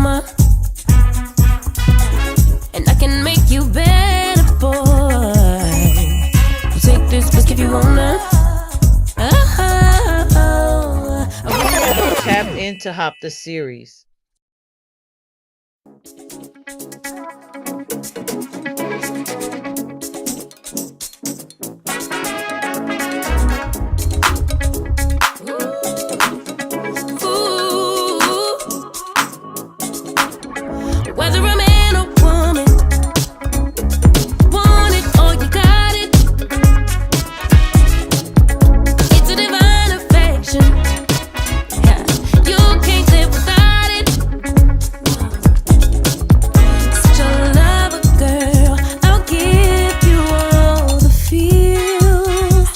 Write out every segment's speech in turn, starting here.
mama, and I can make you better, boy. You take this risk if you wanna. Tap into Hop the series. Whether a man or woman, want it or you got it. It's a divine affection. Yeah, you can't live without it. Such a lover, girl. I'll give you all the feels.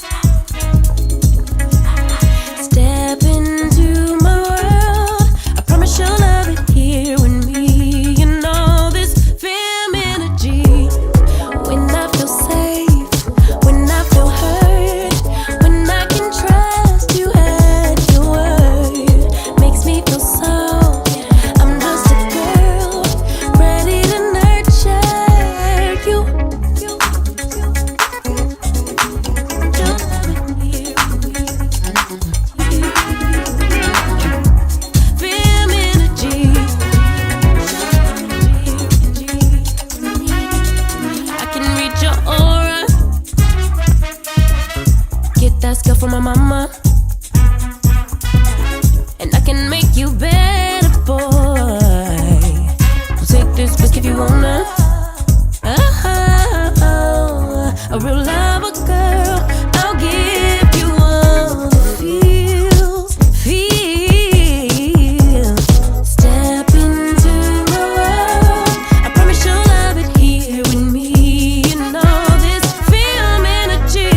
Step into my world. I promise you'll love it here with me. You know this femininity. When I feel safe, when I feel heard, when I can trust you at your word, makes me feel so. I'm just a girl, ready to nurture you. You'll love it here with me. Femininity. I can read your aura. Get that skill from my mama, and I can make you better, boy. So take this risk if you wanna. A real lover, girl. I'll give you all the feels. Feel. Step into my world. I promise you'll love it here with me. You know this femininity.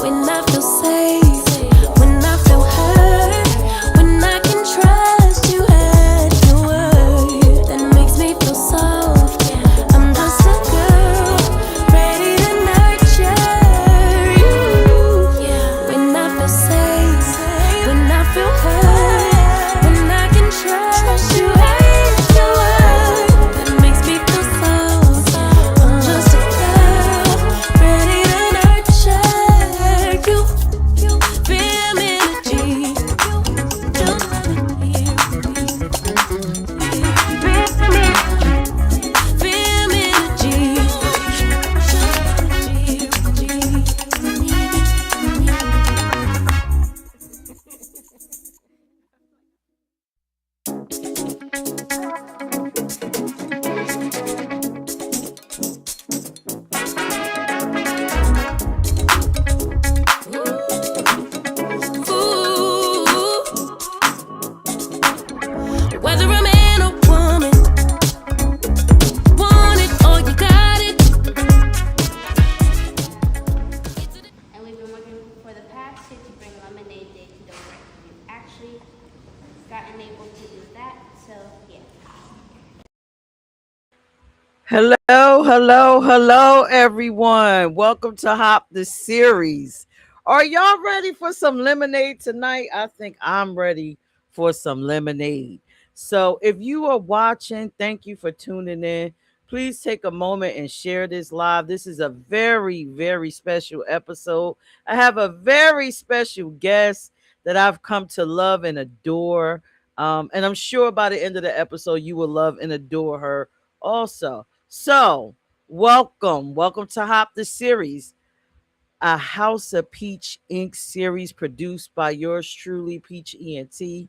When I feel safe, when I feel heard, when I can trust you at your word, that makes me feel soft. I'm just a girl, ready to nurture you. When I feel safe, when I feel heard, when I can trust you at your word, that makes me feel soft. I'm just a girl, ready to nurture you. Femininity. You'll love it here. Whether a man or woman, want it or you got it. And we've been working for the past year to bring Lemonade Day to the work. We've actually gotten able to do that, so yeah. Hello, everyone. Welcome to Hop the series. Are y'all ready for some lemonade tonight? I think I'm ready for some lemonade. So, if you are watching, thank you for tuning in. Please take a moment and share this live. This is a very, very special episode. I have a very special guest that I've come to love and adore. And I'm sure by the end of the episode, you will love and adore her also. So, welcome to Hop the series, a House of Peach Inc. series produced by yours truly, Peach ENT.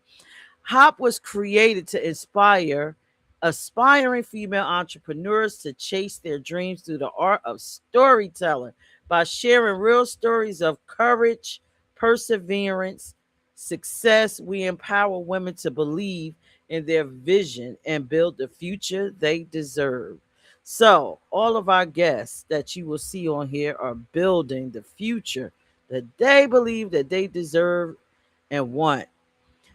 Hop was created to inspire aspiring female entrepreneurs to chase their dreams through the art of storytelling by sharing real stories of courage, perseverance, success. We empower women to believe in their vision and build the future they deserve. So, all of our guests that you will see on here are building the future that they believe that they deserve and want.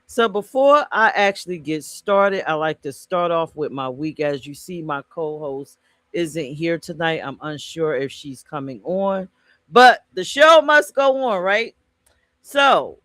So before I actually get started, I like to start off with my week. As you see, my co-host isn't here tonight. I'm unsure if she's coming on, but the show must go on, right? So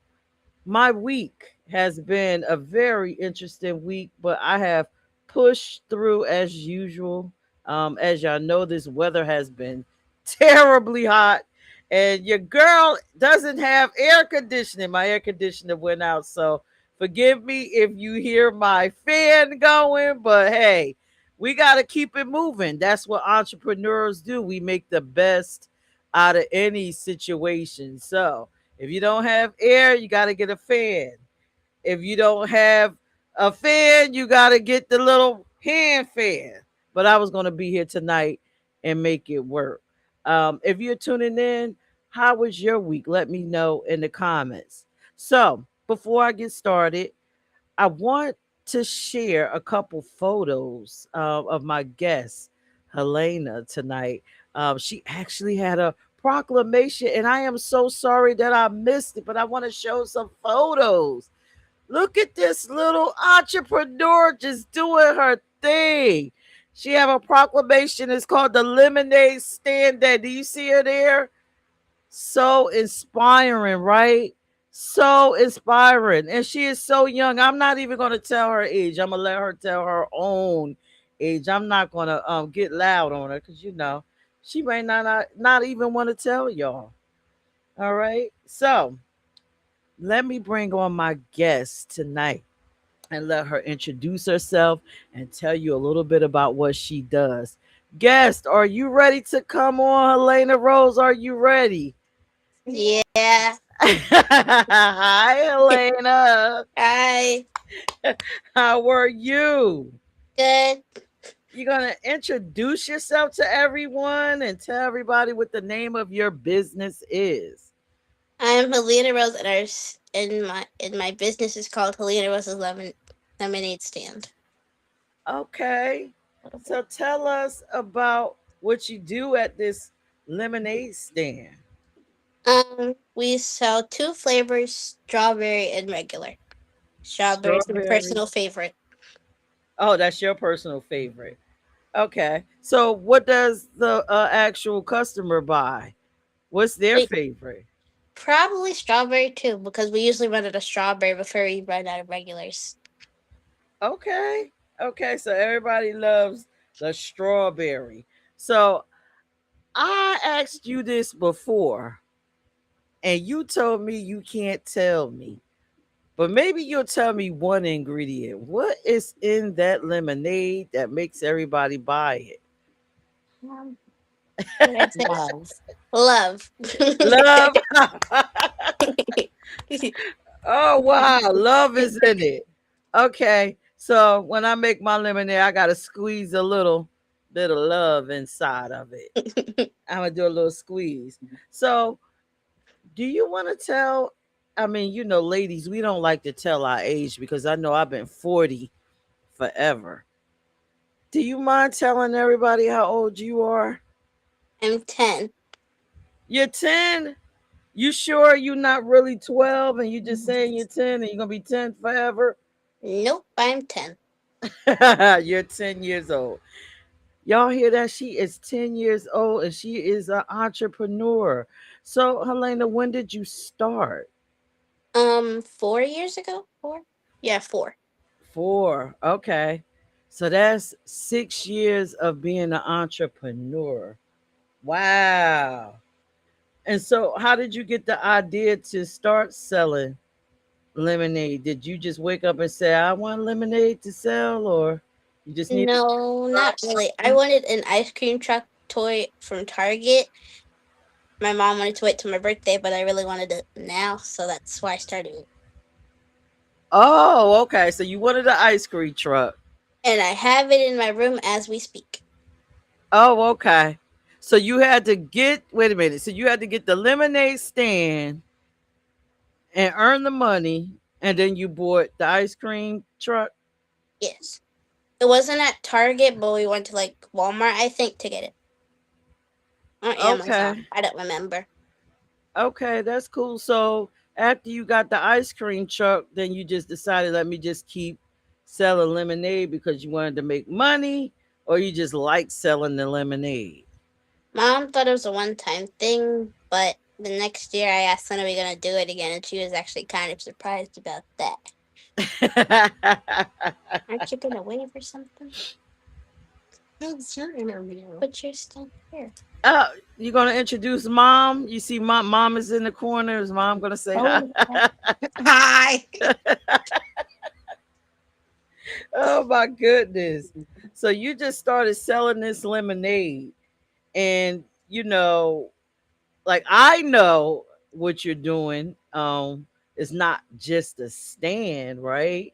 my week has been a very interesting week, but I have push through as usual. As y'all know, this weather has been terribly hot, and your girl doesn't have air conditioning. My air conditioner went out, so forgive me if you hear my fan going, but hey, we got to keep it moving. That's what entrepreneurs do. We make the best out of any situation. So if you don't have air, you got to get a fan. If you don't have a fan, you got to get the little hand fan. But I was going to be here tonight and make it work. If you're tuning in, how was your week? Let me know in the comments. So, before I get started, I want to share a couple photos of my guest, Helena, tonight. She actually had a proclamation, and I am so sorry that I missed it, but I want to show some photos. Look at this little entrepreneur just doing her thing. She have a proclamation. It's called the Lemonade Stand. That do you see her there? So inspiring, right? So inspiring. And she is so young. I'm not even going to tell her age. I'm going to let her tell her own age. I'm not going to get loud on her because, she may not even want to tell y'all. All right. So let me bring on my guest tonight and let her introduce herself and tell you a little bit about what she does. Guest, are you ready to come on, Helena Rose? Are you ready? Yeah. Hi, Helena. Hi. How are you? Good. You're going to introduce yourself to everyone and tell everybody what the name of your business is. I'm Helena Rose, and my business is called Helena Rose's Lemonade Stand. Okay. So tell us about what you do at this lemonade stand. We sell two flavors: strawberry and regular. Strawberry is my Strawberry. personal favorite. Oh, that's your personal favorite. Okay. So what does the actual customer buy? What's their We favorite? probably strawberry too, because we usually run out of strawberry before we run out of regulars. Okay. Okay. So everybody loves the strawberry. So I asked you this before, and you told me you can't tell me. But maybe you'll tell me one ingredient. What is in that lemonade that makes everybody buy Um, what did I say? Love. it? Love. Oh wow, love is in it. Okay, so when I make my lemonade, I gotta squeeze a little bit of love inside of it. I'm gonna do a little squeeze. So, do you want to tell? I mean, ladies, we don't like to tell our age because I know I've been 40 forever. Do you mind telling everybody how old you are? I'm 10. You're 10. You sure you're not really 12 and you just saying you're 10 and you're gonna be 10 forever? Nope, I'm 10. You're 10 years old. Y'all hear that? She is 10 years old and she is an entrepreneur. So, Helena, when did you start? 4 years ago? Four? Yeah, 4. 4. Okay. So that's 6 years of being an entrepreneur. Wow. And so, how did you get the idea to start selling lemonade? Did you just wake up and say, I want lemonade to sell, or you just need to No, start not really. I something? wanted an ice cream truck toy from Target. My mom wanted to wait till my birthday, but I really wanted it now, so that's why I started it. Oh, okay. So you wanted an ice cream truck. And I have it in my room as we speak. Oh, okay. So you had to get, wait a minute. So you had to get the lemonade stand and earn the money, and then you bought the ice cream truck. Yes. It wasn't at Target, but we went to like Walmart, I think, to get it. Or Amazon. Okay. I don't remember. Okay, that's cool. So after you got the ice cream truck, then you just decided, let me just keep selling lemonade because you wanted to make money, or you just like selling the lemonade. Mom thought it was a one time thing, but the next year I asked when are we gonna do it again, and she was actually kind of surprised about that. Aren't you gonna wave or something? It's your interview. But you're still here. uh, you gonna introduce mom? You see, mom is in the corner. Is mom gonna say hi? Oh, yeah. Hi. Oh my goodness! So you just started selling this lemonade, and like I know what you're doing. It's not just a stand, right?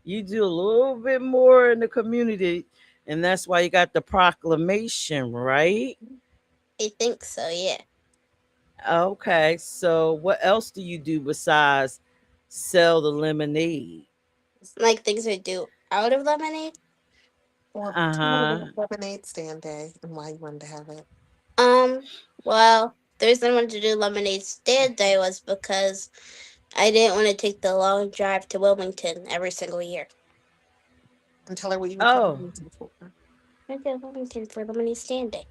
You do a little bit more in the community, and that's why you got the proclamation, right? I think so, yeah. Okay, so what else do you do besides sell the lemonade? Like things we do out of lemonade. Well, tell me Uh-huh. about lemonade stand day and why you wanted to have it. Um, well, the reason I wanted to do lemonade stand day was because I didn't want to take the long drive to Wilmington every single year. And tell her what you would come Oh. to for. I went to Wilmington for lemonade stand day.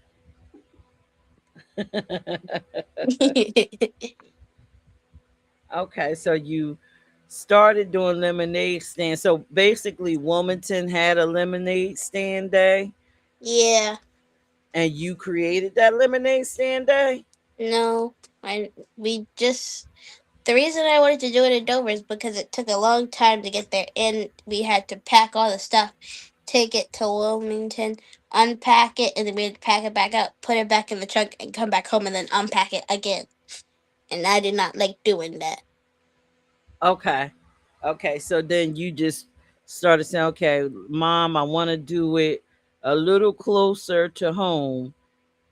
Okay, so you started doing lemonade stand. So basically Wilmington had a lemonade stand day Yeah, and you created that lemonade stand day? no, I we just the reason I wanted to do it in Dover is because it took a long time to get there, and we had to pack all the stuff, take it to Wilmington, unpack it, and then we had to pack it back up, put it back in the trunk, and come back home and then unpack it again. And I did not like doing that. Okay. Okay, so then you just started saying, okay, mom, I want to do it a little closer to home.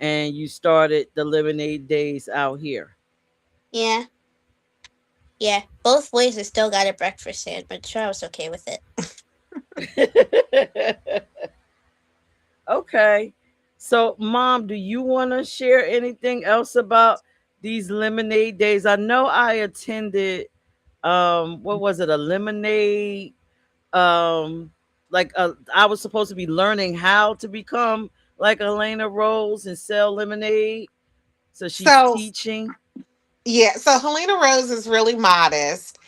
And you started the lemonade days out here. Yeah, yeah. Both ways, I still got a breakfast sandwich, so I was okay with it. Okay. So, mom, do you want to share anything else about these lemonade days? I know I attended what was it? A lemonade I was supposed to be learning how to become like Helena Rose and sell lemonade. So she's So, teaching. yeah, so Helena Rose is really modest.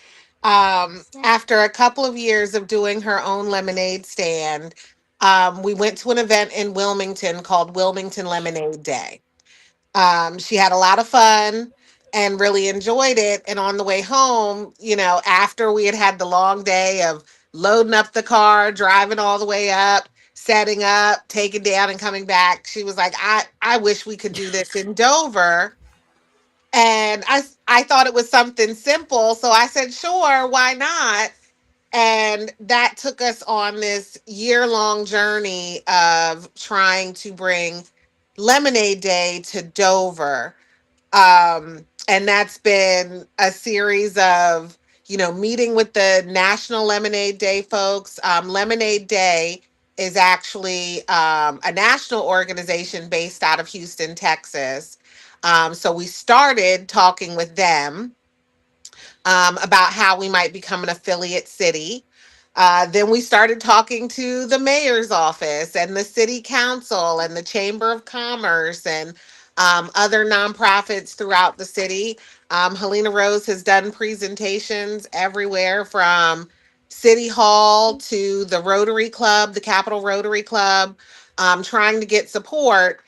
After a couple of years of doing her own lemonade stand, we went to an event in Wilmington called Wilmington Lemonade Day. She had a lot of fun and really enjoyed it. And on the way home, after we had had the long day of loading up the car, driving all the way up, setting up, taking down, and coming back, she was like, I wish we could do this in Dover. And I thought it was something simple. So I said, sure, why not? And that took us on this year-long journey of trying to bring Lemonade Day to Dover. And that's been a series of, meeting with the National Lemonade Day folks. Lemonade Day is actually a national organization based out of Houston, Texas. So we started talking with them about how we might become an affiliate city. Then we started talking to the mayor's office and the city council and the chamber of commerce and other nonprofits throughout the city. Helena Rose has done presentations everywhere from City Hall to the Rotary Club, the Capitol Rotary Club, trying to get support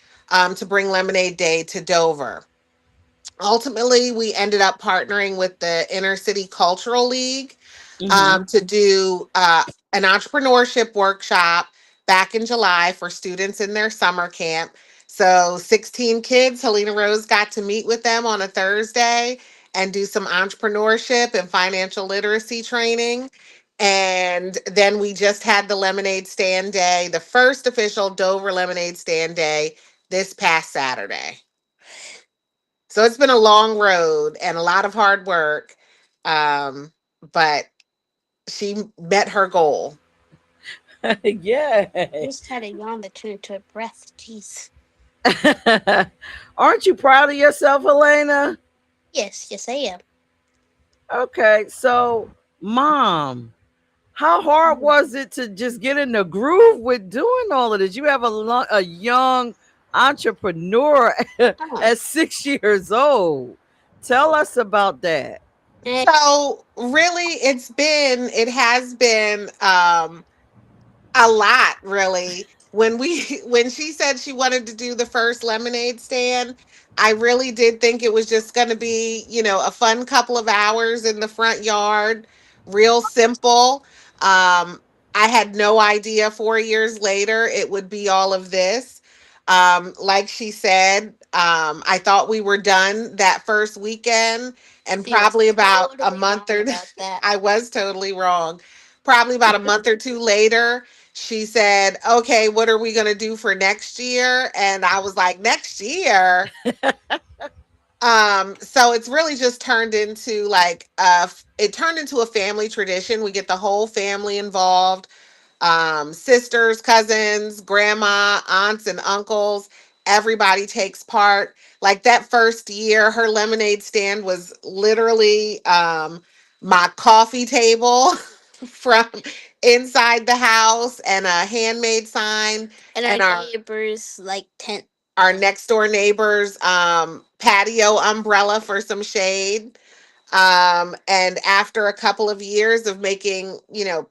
to bring Lemonade Day to Dover. Ultimately, we ended up partnering with the Inner City Cultural League Mm-hmm. to do an entrepreneurship workshop back in July for students in their summer camp. So, 16 kids, Helena Rose got to meet with them on a Thursday and do some entrepreneurship and financial literacy training. And then we just had the lemonade stand day, the first official Dover lemonade stand day this past Saturday. So it's been a long road and a lot of hard work. Um, but she met her goal. I Yeah. just had a yawn that turned into a breath. Jeez. Aren't you proud of yourself, Helena? Yes, yes, I am. Okay, so mom, how hard was it to just get in the groove with doing all of this? You have a young entrepreneur Oh, at 6 years old. Tell us about that. Eh, So really, it has been a lot, really. When she said she wanted to do the first lemonade stand, I really did think it was just going to be, a fun couple of hours in the front yard, real simple. I had no idea 4 years later it would be all of this. Like she said, I thought we were done that first weekend, and she was probably about a totally month wrong or about that. I was totally wrong. Probably about a month or two later, she said, "Okay, what are we going to do for next year?" And I was like, "Next year?" So it's really just turned into it turned into a family tradition. We get the whole family involved, sisters, cousins, grandma, aunts, and uncles. Everybody takes part. Like that first year, her lemonade stand was literally my coffee table from inside the house, and a handmade sign, And our and neighbors like tent. our next door neighbor's patio umbrella for some shade. And after a couple of years of making,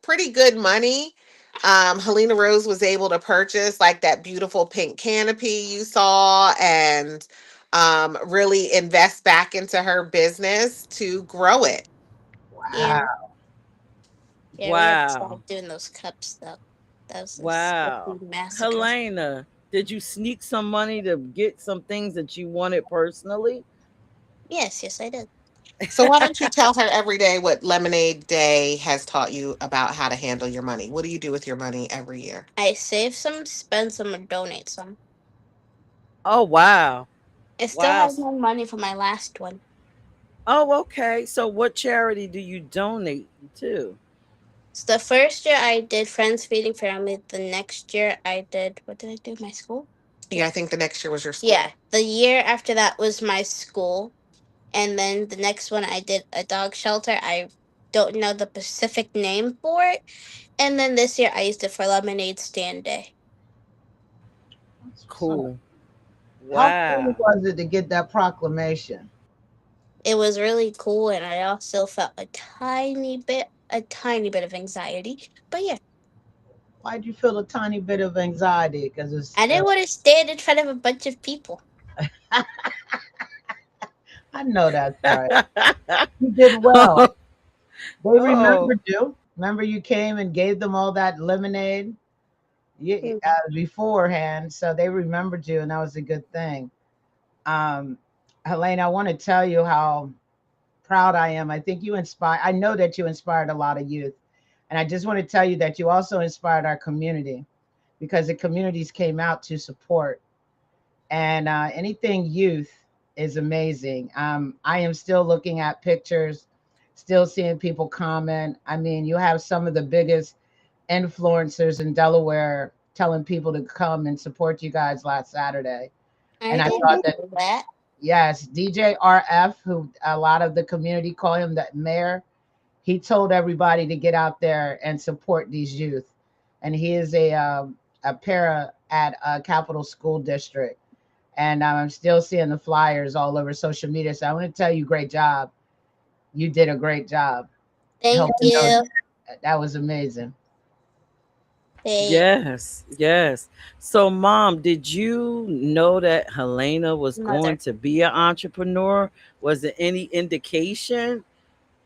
pretty good money, Helena Rose was able to purchase like that beautiful pink canopy you saw, and really invest back into her business to grow it. Yeah, Wow. yeah, we had to Wow. start doing those cups though. Those a Wow. big massacre. Helena, did you sneak some money to get some things that you wanted personally? Yes, yes, I did. So why don't you tell her every day what Lemonade Day has taught you about how to handle your money? What do you do with your money every year? I save some, spend some, and donate some. Oh, wow. I still Wow. have no money for my last one. Oh, okay. So what charity do you donate to? So the first year I did Friends Feeding Family. The next year I did, what did I do? My school? Yeah, I think the next year was your school. Yeah. The year after that was my school. And then the next one I did a dog shelter. I don't know the specific name for it. And then this year I used it for Lemonade Stand Day. That's what's up. Cool. How cool Wow. was it to get that proclamation? It was really cool, and I also felt a tiny bit of anxiety. But yeah, Why'd you feel a tiny bit of anxiety? Because it's, I didn't want to stand in front of a bunch of people. I know that's right. You did well. They Oh, remembered you. Remember, you came and gave them all that lemonade Mhm. beforehand, so they remembered you, and that was a good thing. Um, Helene, I want to tell you how proud I am. I think you inspire. I know that you inspired a lot of youth, and I just want to tell you that you also inspired our community because the communities came out to support. And anything youth is amazing. I am still looking at pictures, still seeing people comment. I mean, you have some of the biggest influencers in Delaware telling people to come and support you guys last Saturday. And I I didn't thought that, know that. yes, DJ RF, who a lot of the community call him the mayor, he told everybody to get out there and support these youth. And he is a para at Capital School District, and I'm still seeing the flyers all over social media. So I want to tell you, great job. You did a great job Thank helping those. you. That was amazing. Hey, yes, yes. So, Mom, did you know that Helena was going mother. to be an entrepreneur? Was there any indication?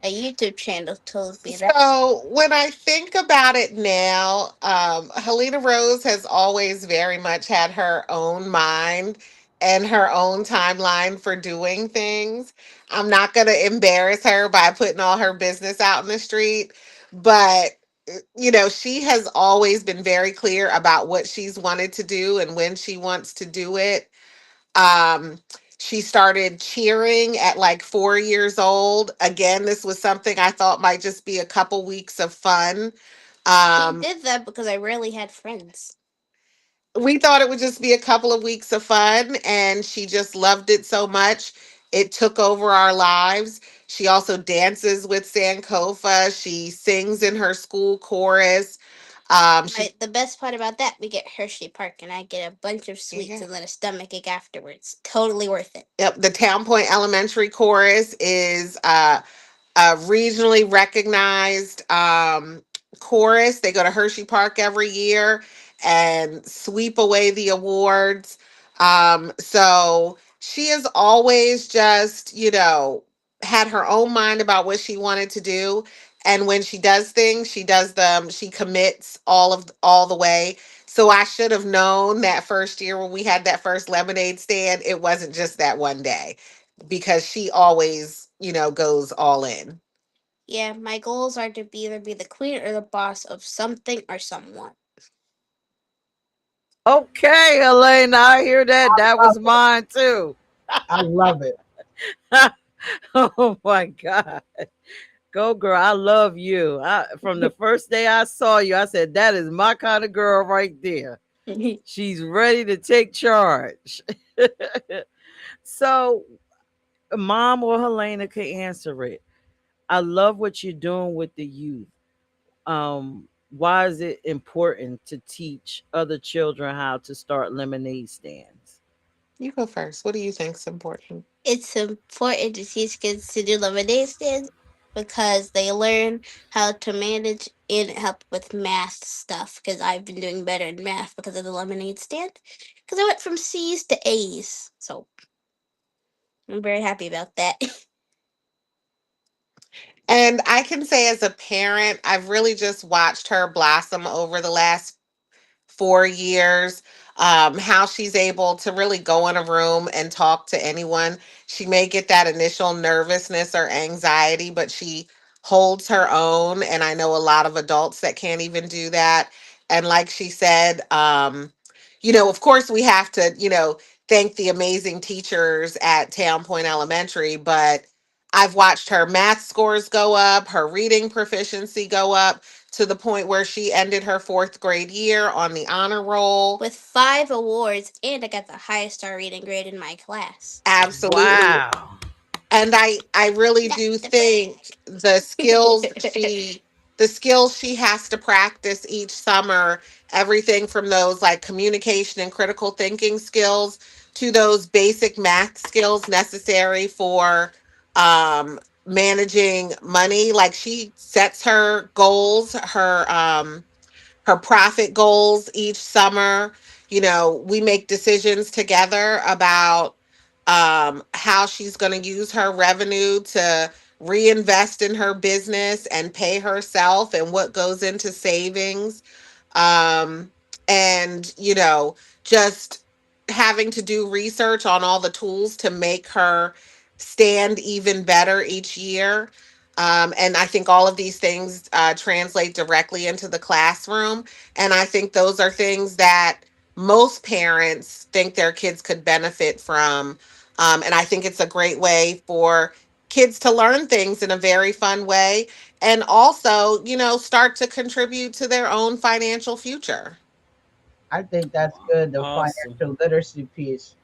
A YouTube channel told me that. So when I think about it now, Helena Rose has always very much had her own mind and her own timeline for doing things. I'm not going to embarrass her by putting all her business out in the street, but she has always been very clear about what she's wanted to do and when she wants to do it. Um, she started cheering at like 4 years old. Again, this was something I thought might just be a couple weeks of fun. She Um, did that because I rarely had friends. we thought it would just be a couple of weeks of fun, and she just loved it so much. It took over our lives. She also dances with Sankofa. She sings in her school chorus. She The best part about that, we get Hershey Park, and I get a bunch of sweets Yeah. and then a stomach ache afterwards. Totally worth it. Yep, the Town Point Elementary chorus is regionally recognized chorus. They go to Hershey Park every year and sweep away the awards. So she has always just, had her own mind about what she wanted to do. And when she does things, she does them, she commits all the way. So I should have known that first year when we had that first lemonade stand, it wasn't just that one day because she always, goes all in. Yeah, my goals are to be either be the queen or the boss of something or someone. Okay, Helena, I hear that. That Love was it. mine too. I love it. Oh my God. Go girl. I love you. From the first day I saw you, I said, that is my kind of girl right there. She's ready to take charge. So, mom or Helena could answer it. I love what you're doing with the youth. Why is it important to teach other children how to start lemonade stands? You go first. What do you think's important? It's important to teach kids to do lemonade stands because they learn how to manage and help with math stuff. Because I've been doing better in math because of the lemonade stand. Because I went from C's to A's, so I'm very happy about that. And I can say as a parent, I've really just watched her blossom over the last 4 years. How she's able to really go in a room and talk to anyone. She may get that initial nervousness or anxiety, but she holds her own. And I know a lot of adults that can't even do that. And like she said, of course, we have to, thank the amazing teachers at Town Point Elementary, but I've watched her math scores go up, her reading proficiency go up to the point where she ended her fourth grade year on the honor roll. With 5 awards, and I got the highest star reading grade in my class. Absolutely. Wow. And I really That's do the think the skills she has to practice each summer, everything from those like communication and critical thinking skills to those basic math skills necessary for managing money. Like she sets her goals, her profit goals each summer. We make decisions together about how she's going to use her revenue to reinvest in her business and pay herself and what goes into savings. Um, and, just having to do research on all the tools to make her stand even better each year. And I think all of these things translate directly into the classroom. And I think those are things that most parents think their kids could benefit from. And I think it's a great way for kids to learn things in a very fun way and also, start to contribute to their own financial future. I think that's good. The Awesome. financial literacy piece.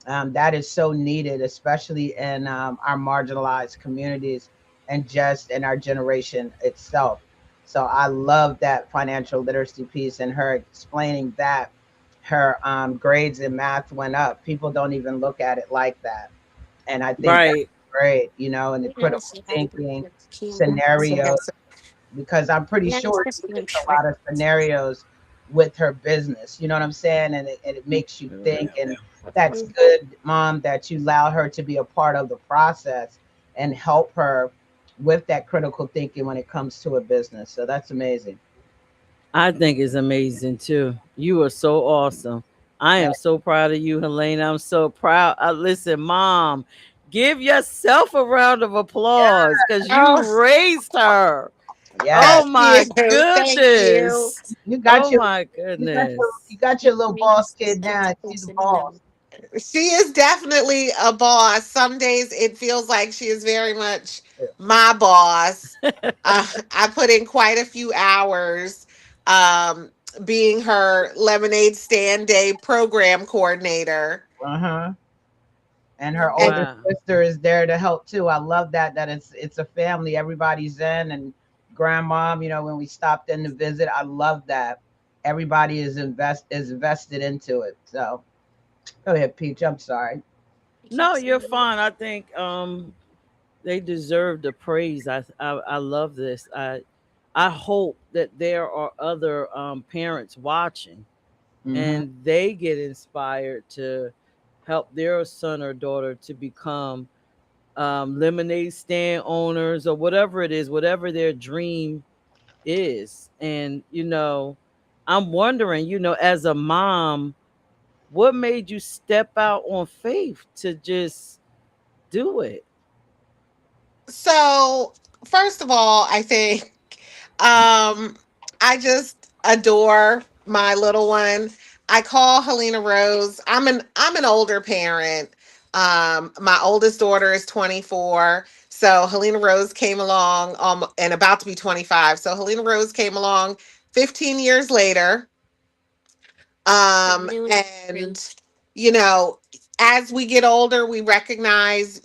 That is so needed, especially in our marginalized communities and just in our generation itself. So I love that financial literacy piece and her explaining that her grades in math went up. People don't even look at it like that. And I think that's Right. great, and the We're gonna critical see how to thinking can. scenarios, because I'm pretty Yeah, sure she especially I'm gets a short. lot of scenarios with her business. You know what I'm saying? And it makes you think. And that's good, Mom, that you allow her to be a part of the process and help her with that critical thinking when it comes to a business. So that's amazing. I think it's amazing too. You are so awesome. I Yeah. am so proud of you, Helena. I'm so proud. Listen, mom, give yourself a round of applause because you Oh, raised her. Yes. Oh thank you. my Thank you. goodness. You got Oh your my you got your goodness. you got your little Maybe boss she's kid gets now. She's the closer to boss. them. She is definitely a boss. Some days it feels like she is very much my boss. I put in quite a few hours um, being her lemonade stand day program coordinator. Uh-huh. And her Mhm. older Wow. sister is there to help too. I love that it's a family. Everybody's in, and grandmom, when we stopped in to visit, I love that. Everybody is invested into it. So go ahead, Peach. I'm sorry. I No, keep you're saying fine. I think They deserve the praise. I love this. I hope that there are other parents watching Mm-hmm. and they get inspired to help their son or daughter to become lemonade stand owners or whatever it is, whatever their dream is. And, I'm wondering, as a mom, what made you step out on faith to just do it? So, first of all, I think I just adore my little one. I call Helena Rose. I'm an older parent. My oldest daughter is 24. So Helena Rose came along and about to be 25. So Helena Rose came along 15 years later. The new and And improved. you know, as we get older, we recognize,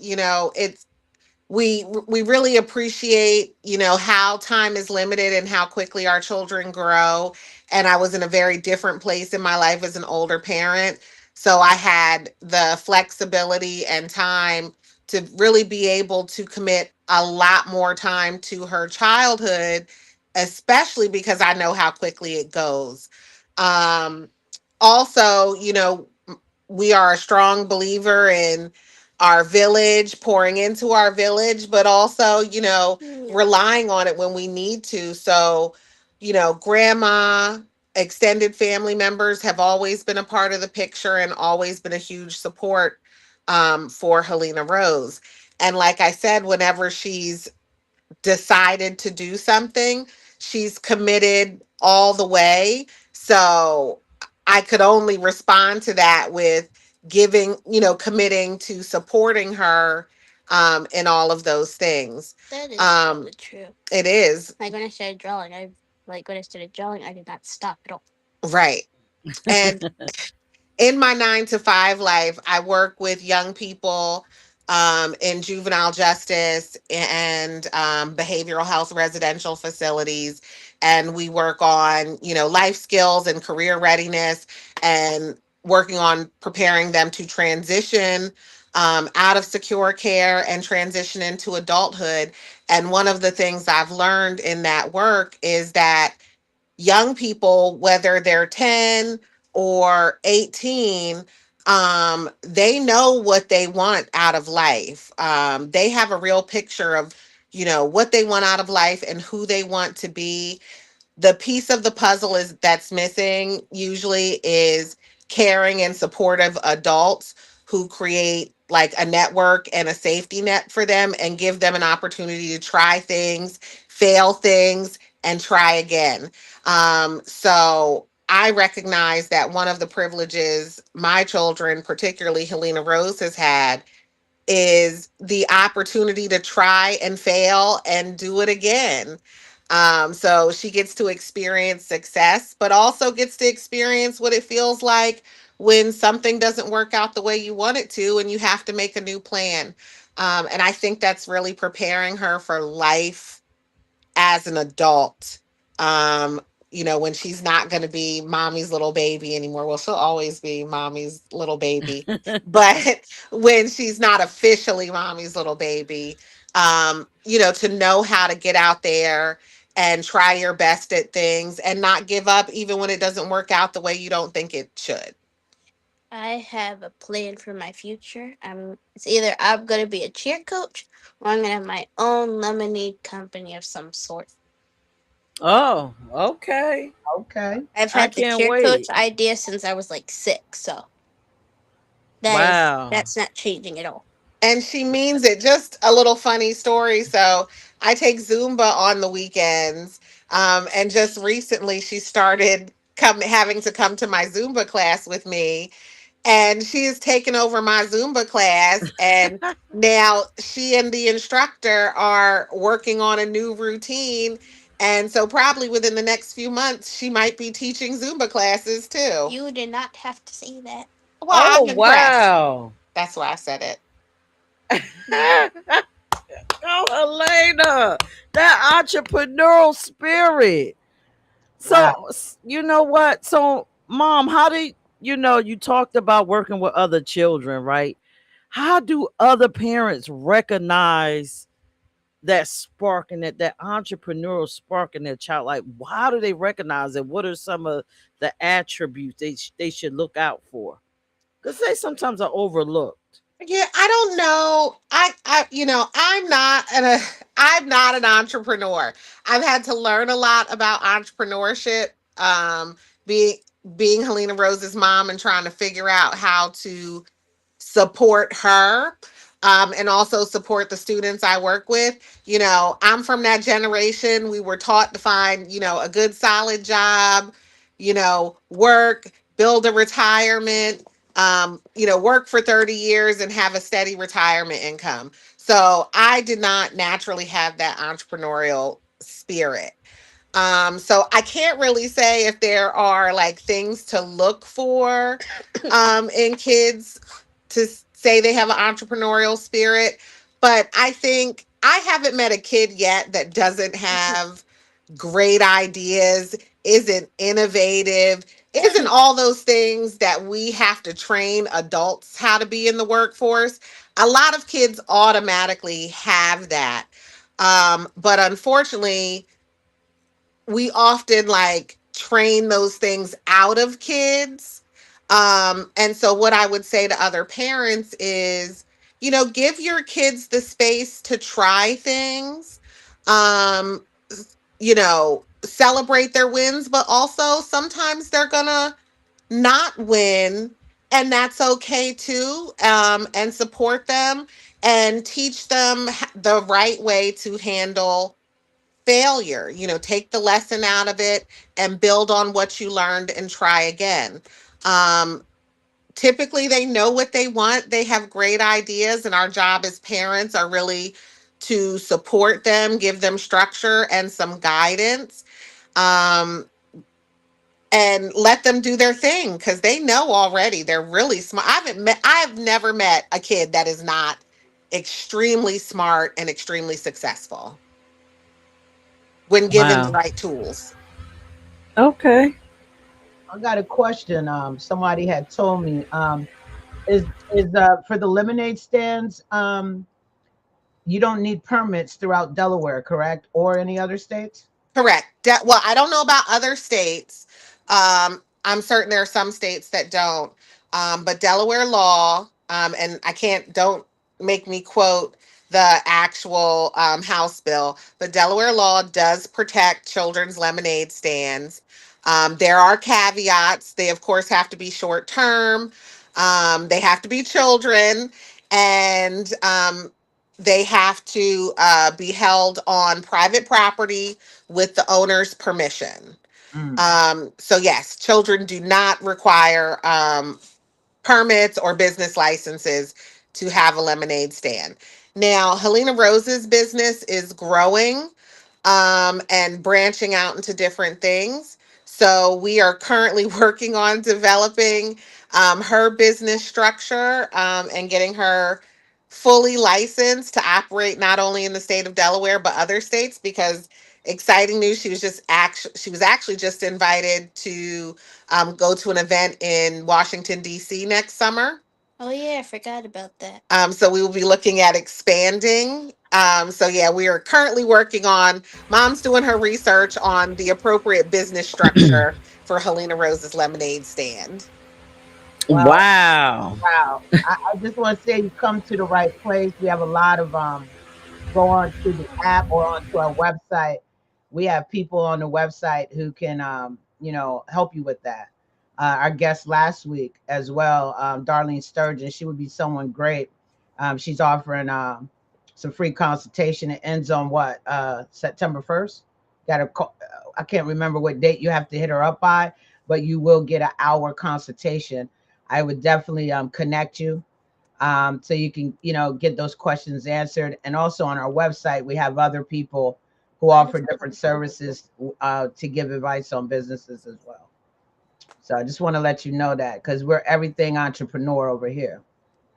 we really appreciate, how time is limited and how quickly our children grow. And I was in a very different place in my life as an older parent, so I had the flexibility and time to really be able to commit a lot more time to her childhood, especially because I know how quickly it goes. um Also, we are a strong believer in our village, pouring into our village, but also, Yeah. relying on it when we need to. So, grandma, extended family members have always been a part of the picture and always been a huge support for Helena Rose. And like I said, whenever she's decided to do something, she's committed all the way. So I could only respond to that with giving, committing to supporting her in all of those things. That is Um, totally true. it is Like when I started drawing, I did not stop at all. right. And in my 9 to 5 life, I work with young people in juvenile justice and behavioral health residential facilities. And we work on, life skills and career readiness and working on preparing them to transition out of secure care and transition into adulthood. And one of the things I've learned in that work is that young people, whether they're 10 or 18, they know what they want out of life. They have a real picture of, what they want out of life and who they want to be. The piece of the puzzle is that's missing usually is caring and supportive adults who create like a network and a safety net for them and give them an opportunity to try things, fail things, and try again. So I recognize that one of the privileges my children, particularly Helena Rose, has had is the opportunity to try and fail and do it again. So she gets to experience success, but also gets to experience what it feels like when something doesn't work out the way you want it to and you have to make a new plan. And I think that's really preparing her for life as an adult. Um, when she's not going to be mommy's little baby anymore. Well, she'll always be mommy's little baby, but when she's not officially mommy's little baby, to know how to get out there and try your best at things and not give up even when it doesn't work out the way you don't think it should. I have a plan for my future. It's either I'm gonna be a cheer coach or I'm gonna have my own lemonade company of some sort. Oh, okay. Okay. I've I had the can't cheer coach wait. idea since I was like 6, so Wow. that's not changing at all. And she means it. Just a little funny story. So I take Zumba on the weekends. And just recently she started having to come to my Zumba class with me. And she has taken over my Zumba class. And now she and the instructor are working on a new routine. And so probably within the next few months, she might be teaching Zumba classes too. You did not have to say that. Well, Oh, I'm impressed. wow. That's why I said it. Yeah. Oh, Helena, that entrepreneurial spirit. Wow. So, you know what? So, mom, how do you talked about working with other children, right? How do other parents recognize that spark and that entrepreneurial spark in their child? Like, how do they recognize it? What are some of the attributes they should look out for? Because they sometimes are overlooked. Yeah, I don't know. I'm not an entrepreneur. I've had to learn a lot about entrepreneurship. Being being Helena Rose's mom and trying to figure out how to support her, and also support the students I work with. I'm from that generation. We were taught to find, a good solid job, work, build a retirement, work for 30 years and have a steady retirement income. So I did not naturally have that entrepreneurial spirit. So I can't really say if there are like things to look for in kids to say they have an entrepreneurial spirit, but I think I haven't met a kid yet that doesn't have great ideas, isn't innovative, isn't all those things that we have to train adults how to be in the workforce. A lot of kids automatically have that. But unfortunately, we often like train those things out of kids. And so what I would say to other parents is, give your kids the space to try things. Um, Celebrate their wins, but also sometimes they're gonna not win, and that's okay too. And support them and teach them the right way to handle failure. Take the lesson out of it and build on what you learned and try again. um Typically they know what they want, they have great ideas, and our job as parents are really to support them, give them structure and some guidance, um and let them do their thing because they know already. They're really smart. I've never met a kid that is not extremely smart and extremely successful when given the Wow. right tools. Okay. I got a question. Somebody had told me, is for the lemonade stands, you don't need permits throughout Delaware, correct? Or any other states? Correct. Well, I don't know about other states. I'm certain there are some states that don't. But Delaware law, and don't make me quote the actual House bill, but Delaware law does protect children's lemonade stands. There are caveats. They, of course, have to be short term, they have to be children, and they have to be held on private property with the owner's permission. Mm. So yes, children do not require permits or business licenses to have a lemonade stand. Now, Helena Rose's business is growing and branching out into different things. So we are currently working on developing her business structure, and getting her fully licensed to operate not only in the state of Delaware but other states. Because exciting news, she was actually just invited to go to an event in Washington D.C. next summer. Oh yeah, I forgot about that. So we will be looking at expanding. So yeah, we are currently working on. Mom's doing her research on the appropriate business structure for Helena Rose's lemonade stand. Well, Wow. wow. I just want to say you come to the right place. We have a lot of go on to the app or onto our website. We have people on the website who can help you with that. Our guest last week as well, Darlene Sturgeon, she would be someone great. She's offering some free consultation. It ends on what, September 1st. Got a I can't remember what date you have to hit her up by, but you will get an hour consultation. I would definitely connect you, so you can get those questions answered. And also on our website we have other people who offer different services to give advice on businesses as well. So I just want to let you know that, because we're everything entrepreneur over here,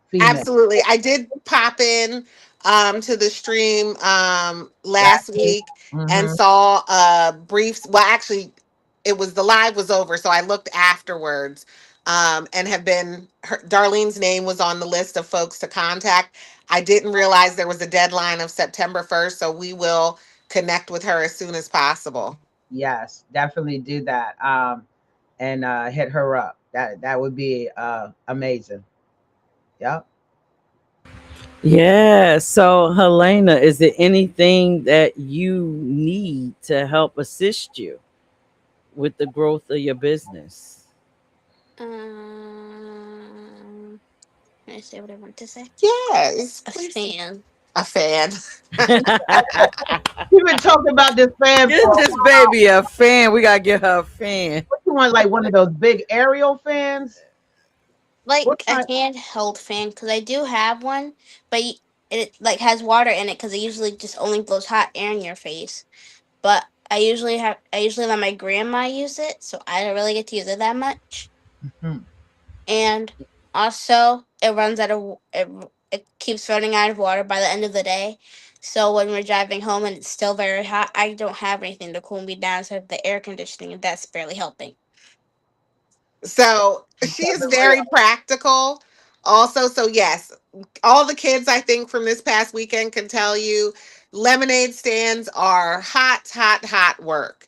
female. Absolutely. I did pop in to the stream last Last week. week and Hmm. saw a brief, well, actually it was the live was over, so I looked afterwards, and have been Darlene's name was on the list of folks to contact. I didn't realize there was a deadline of September 1st, so we will connect with her as soon as possible. Yes, definitely do that. And hit her up. That would be amazing. Yep. Yeah. So, Helena, is there anything that you need to help assist you with the growth of your business? Um, can I say what I want to say? Yes, A please. fan. A fan. We've been talking about this fan for Get this baby a fan. We gotta get her a fan. what you want, like one of those big aerial fans? What Like a kind? handheld fan, because I do have one, but it like has water in it because it usually just only blows hot air in your face. But I usually let my grandma use it, so I don't really get to use it that much. Hmm. And also, it keeps running out of water by the end of the day. So when we're driving home and it's still very hot, I don't have anything to cool me down. So the air conditioning, and that's barely helping. So You she kept is it real. very practical. Also, so yes, all the kids I think from this past weekend can tell you lemonade stands are hot, hot, hot work.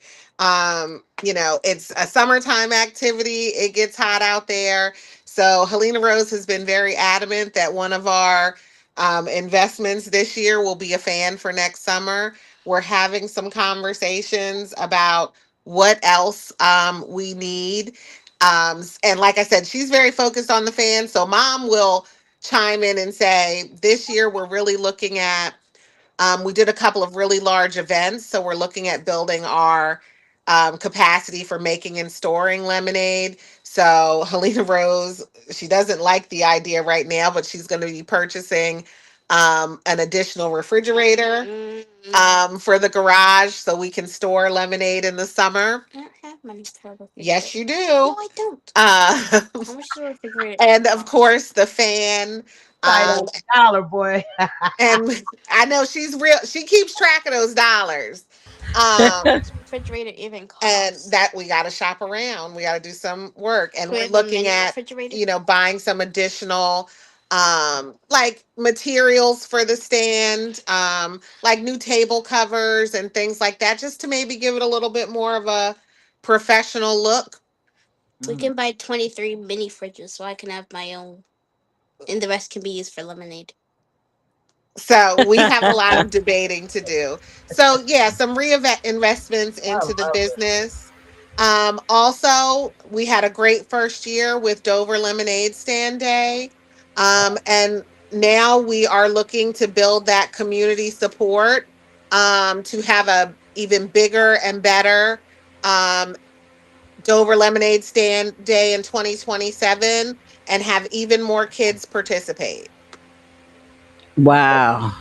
It's a summertime activity. It gets hot out there. So Helena Rose has been very adamant that one of our investments this year will be a fan for next summer. We're having some conversations about what else we need. And like I said, she's very focused on the fans. So mom will chime in and say, this year we're really looking at, we did a couple of really large events. So we're looking at building our capacity for making and storing lemonade. So Helena Rose, she doesn't like the idea right now, but she's going to be purchasing an additional refrigerator for the garage so we can store lemonade in the summer. I don't have money for a Yes, refrigerator. you No, do. I don't. Uh, How much does a refrigerator and of cost? course the fan. Tight Um, on the dollar, boy. and I know she's real. She keeps track of those dollars. How Um, much refrigerator even and costs? that we got to shop around. We got to do some work, and Do we we're have a looking mini at refrigerator? buying some additional like materials for the stand, like new table covers and things like that, just to maybe give it a little bit more of a professional look. We Mm. can buy 23 mini fridges so I can have my own, and the rest can be used for lemonade. So we have a lot of debating to do. So yeah, some investments I into the love it. business. Also, we had a great first year with Dover Lemonade Stand Day, and now we are looking to build that community support to have a even bigger and better um, Dover Lemonade Stand Day in 2027, and have even more kids participate. Wow.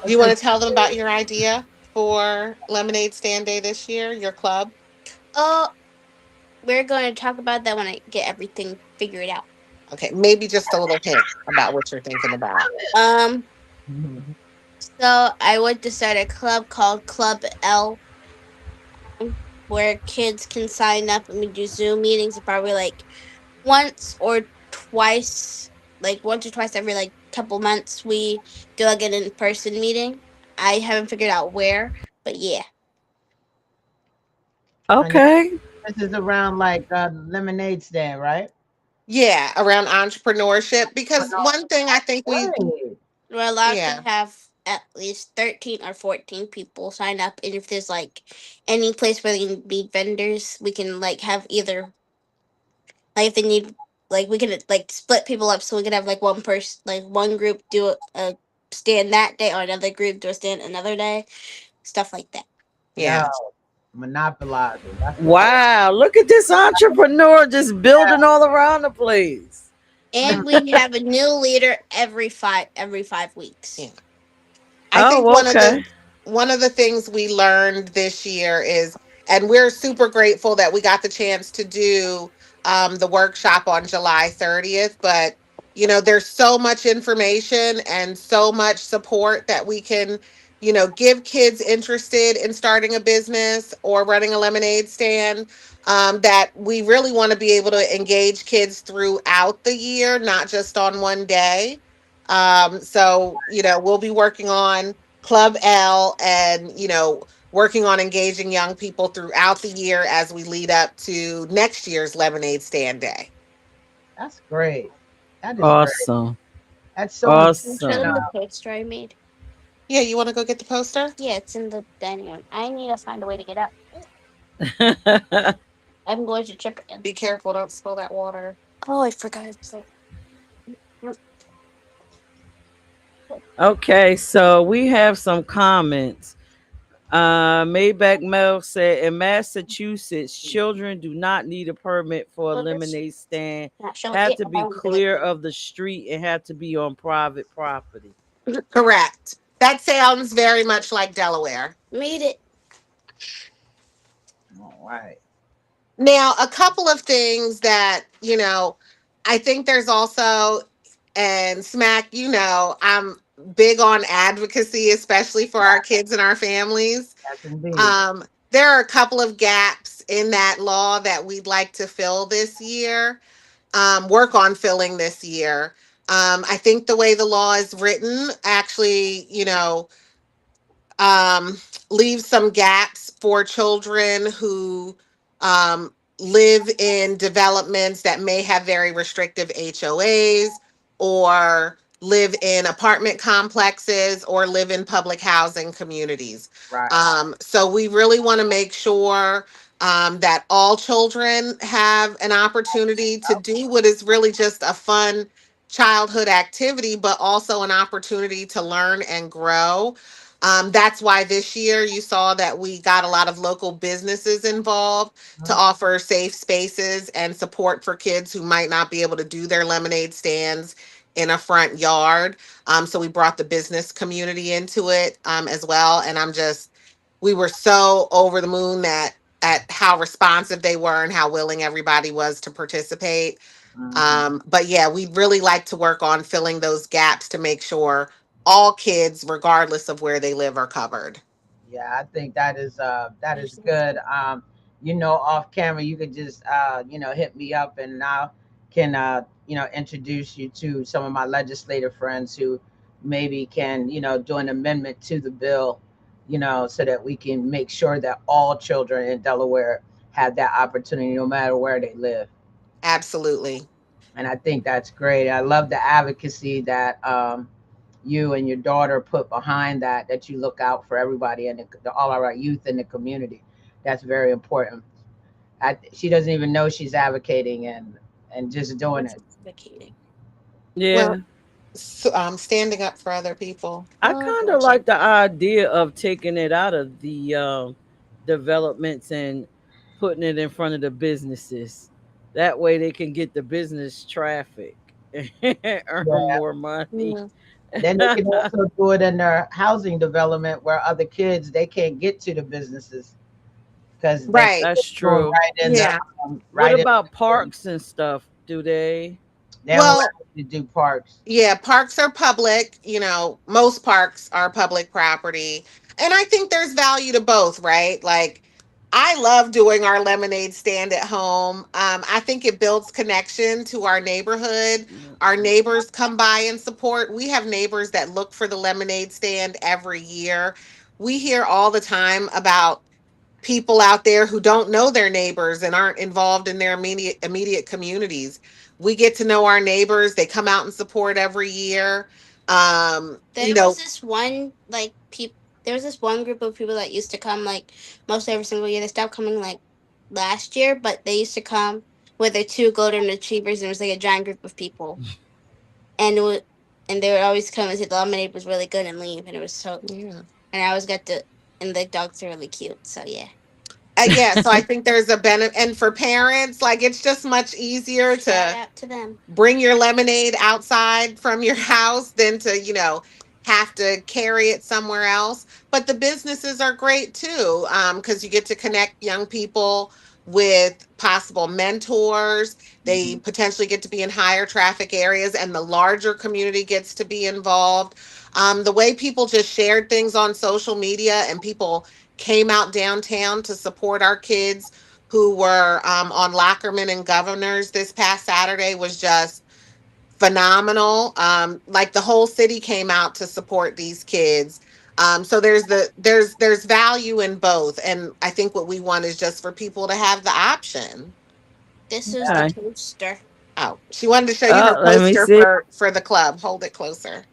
Do you That's want a to tell them about your idea for Lemonade Stand Day this year, your club? Oh, we're going to talk about that when I get everything figured out. Okay, maybe just a little hint about what you're thinking about. Um, Mhm. so I would to start a club called Club L, where kids can sign up and we do Zoom meetings probably like once or twice, like once or twice every like couple months. We do like an in person meeting. I haven't figured out where, but yeah. And Okay. this is around like lemonade stand, right? Yeah, around entrepreneurship, I because know. one thing I think we, Great. We're allowed to yeah, have at least 13 or 14 people sign up. And if there's like any place where they can be vendors, we can like have either, like if they need, like we can like split people up so we can have like one person, like one group do a stand that day or another group do a stand another day, stuff like that. Yo, yeah. monopolizing. That's what's up. Wow. Look at this entrepreneur just building all around the place. Mm. And we have a new leader every 5 weeks. Yeah. I think Oh, okay. one of the things we learned this year is, and we're super grateful that we got the chance to do the workshop on July 30th. But there's so much information and so much support that we can give kids interested in starting a business or running a lemonade stand. That we really want to be able to engage kids throughout the year, not just on one day. So we'll be working on Club L and, working on engaging young people throughout the year as we lead up to next year's Lemonade Stand Day. That's great. That is great. Awesome. That's so Can you important. show Awesome. them the poster I made? Yeah, you want to go get the poster? Yeah, it's in the dining room. I need to find a way to get up. I'm going to trip again. Be careful, don't spill that water. Oh, I forgot. It's like, Okay, so we have some comments. Mayback Mel said in Massachusetts, children do not need a permit for a well, this lemonade stand. not showing Have it. to I'm be going to do it. clear of the street and have to be on private property. Correct. That sounds very much like Delaware. Made it. All right. Now, a couple of things that, I think there's also, and Smack, I'm big on advocacy, especially for our kids and our families. Yes, indeed. There are a couple of gaps in that law that we'd like to fill this year, work on filling this year. I think the way the law is written actually, um, leave some gaps for children who live in developments that may have very restrictive HOAs or live in apartment complexes or live in public housing communities. Right. So we really want to make sure that all children have an opportunity to do what is really just a fun childhood activity, but also an opportunity to learn and grow. That's why this year you saw that we got a lot of local businesses involved to Mhm. offer safe spaces and support for kids who might not be able to do their lemonade stands in a front yard. So we brought the business community into it as well. And we were so over the moon that at how responsive they were and how willing everybody was to participate. Mhm. But yeah, we'd really like to work on filling those gaps to make sure all kids, regardless of where they live, are covered. Yeah, I think that is There's this. good. Off camera, you could just hit me up, and I can introduce you to some of my legislative friends who maybe can do an amendment to the bill, so that we can make sure that all children in Delaware have that opportunity, no matter where they live. Absolutely. And I think that's great. I love the advocacy that you and your daughter put behind that you look out for everybody and all of our youth in the community. That's very important. She doesn't even know she's advocating and just doing What's it. vacating? Yeah. Well, standing up for other people. I Oh, kind of gotcha. like the idea of taking it out of the developments and putting it in front of the businesses. That way they can get the business traffic and earn Yeah. more money. Yeah. And then they can also do it in their housing development where other kids they can't get to the businesses because they Right. That's doing true. Yeah. What right in about the, parks and stuff? Do they? they don't Well, let you do parks. yeah, parks are public. Most parks are public property. And I think there's value to both, right? Like, I love doing our lemonade stand at home. I think it builds connection to our neighborhood. Our neighbors come by and support. We have neighbors that look for the lemonade stand every year. We hear all the time about people out there who don't know their neighbors and aren't involved in their immediate communities. We get to know our neighbors. They come out and support every year. Um, you There was know, this one like peop. There was this one group of people that used to come like most every single year. They stopped coming like last year, but they used to come with their two golden retrievers. And it was like a giant group of people, and it was, and they would always come and say the lemonade was really good and leave, and it was so. yeah. And I always got to, and the dogs are really cute. So yeah, Yeah, so I think there's a benefit, and for parents, like it's just much easier shout to out to them. bring your lemonade outside from your house than to, have to carry it somewhere else. But the businesses are great too, because you get to connect young people with possible mentors. They Hmm. potentially get to be in higher traffic areas, and the larger community gets to be involved. The way people just shared things on social media and people came out downtown to support our kids who were on Lockerman and Governors this past Saturday was just phenomenal. Like the whole city came out to support these kids. So there's value in both, and I think what we want is just for people to have the option. This is the Yeah. Okay. toaster. Oh, she wanted to show you her Oh, let me poster see. for the club. Hold it closer.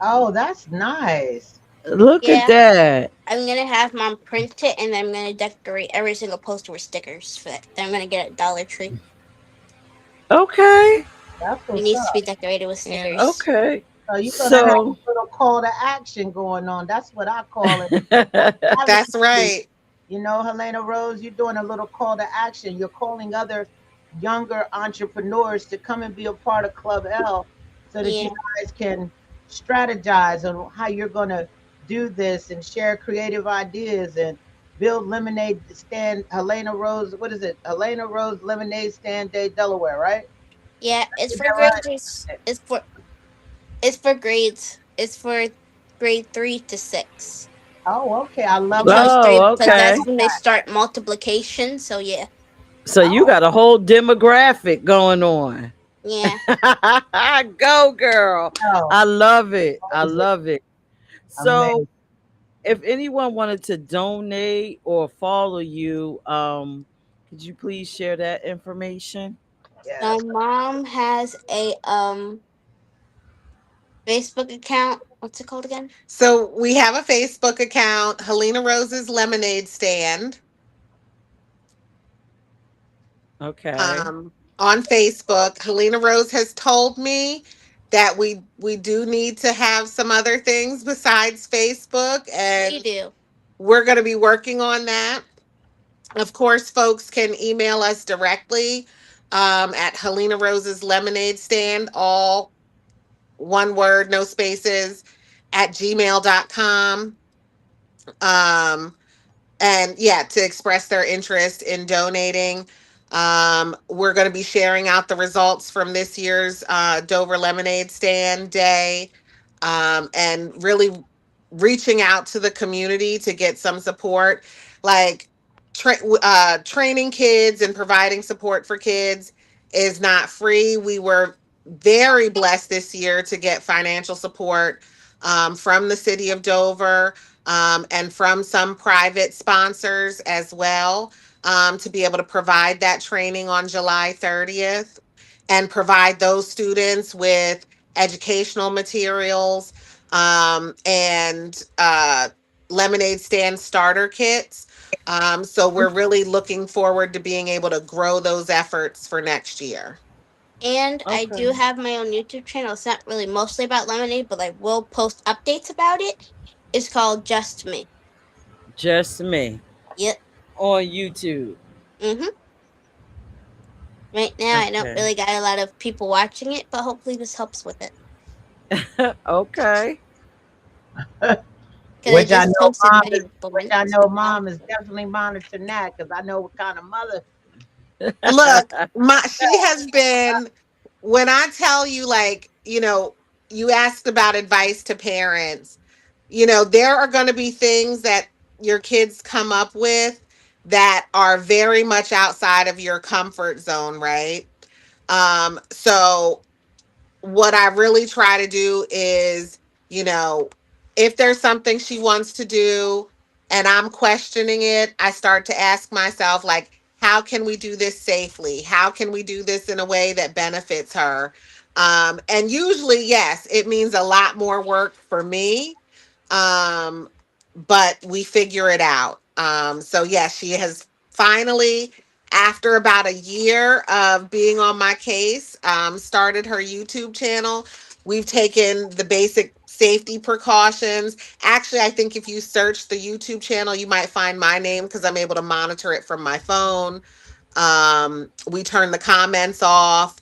Oh, that's nice. Look at Yeah, that. I'm gonna have mom print it, and I'm gonna decorate every single poster with stickers for that. I'm gonna get at Dollar Tree. Okay. That's It what's needs to be up. decorated with And stickers. Okay. So you're gonna have So a little call to action going on. That's what I call it. that's Advocacy. right. You know, Helena Rose, you're doing a little call to action. You're calling other younger entrepreneurs to come and be a part of Club L so that you Yeah, guys can strategize on how you're going to do this and share creative ideas and build lemonade stand. Helena Rose, what is it? Helena Rose Lemonade Stand Day, Delaware, right? yeah. It's Is for that grades. right? It's for grades. It's for grade 3 to 6. Oh, okay. I We love how you chose three oh, because know okay. that's when they that. start multiplication. So yeah, So you Oh, got a whole demographic going on. yeah. Go girl. no. I love it. I Amazing. love it. So Amazing. if anyone wanted to donate or follow you, could you please share that information? So Yes. mom has a Facebook account. What's it called again? So we have a Facebook account, Helena Rose's Lemonade Stand, Okay. on Facebook. Helena Rose has told me that we do need to have some other things besides Facebook, We and do. we're going to be working on that. Of course, folks can email us directly at Helena Rose's Lemonade Stand, all one word, no spaces, at gmail.com. Um, and yeah, to express their interest in donating. We're going to be sharing out the results from this year's Dover Lemonade Stand Day, and really reaching out to the community to get some support, like training kids and providing support for kids is not free. We were very blessed this year to get financial support from the city of Dover, and from some private sponsors as well, to be able to provide that training on July 30th and provide those students with educational materials, and lemonade stand starter kits. So we're really looking forward to being able to grow those efforts for next year. And I Okay. do have my own YouTube channel. It's not really mostly about lemonade, but I will post updates about it. It's called Just Me. Just me Yep. on YouTube. Mhm. Right now, I don't Okay. really got a lot of people watching it, but hopefully this helps with it. Okay. Because I Which I just know posted mom many is people which went. I So know now, mom is definitely monitoring that because I know what kind of mother. Look, my she has been, when I tell you, like, you asked about advice to parents, there are going to be things that your kids come up with that are very much outside of your comfort zone, right? So what I really try to do is, you know, if there's something she wants to do and I'm questioning it, I start to ask myself, like, how can we do this safely? How can we do this in a way that benefits her? And usually, yes, it means a lot more work for me, um, but we figure it out. So yes, she has finally, after about a year of being on my case, started her YouTube channel. We've taken the basic safety precautions. Actually, I think if you search the YouTube channel, you might find my name because I'm able to monitor it from my phone. We turn the comments off.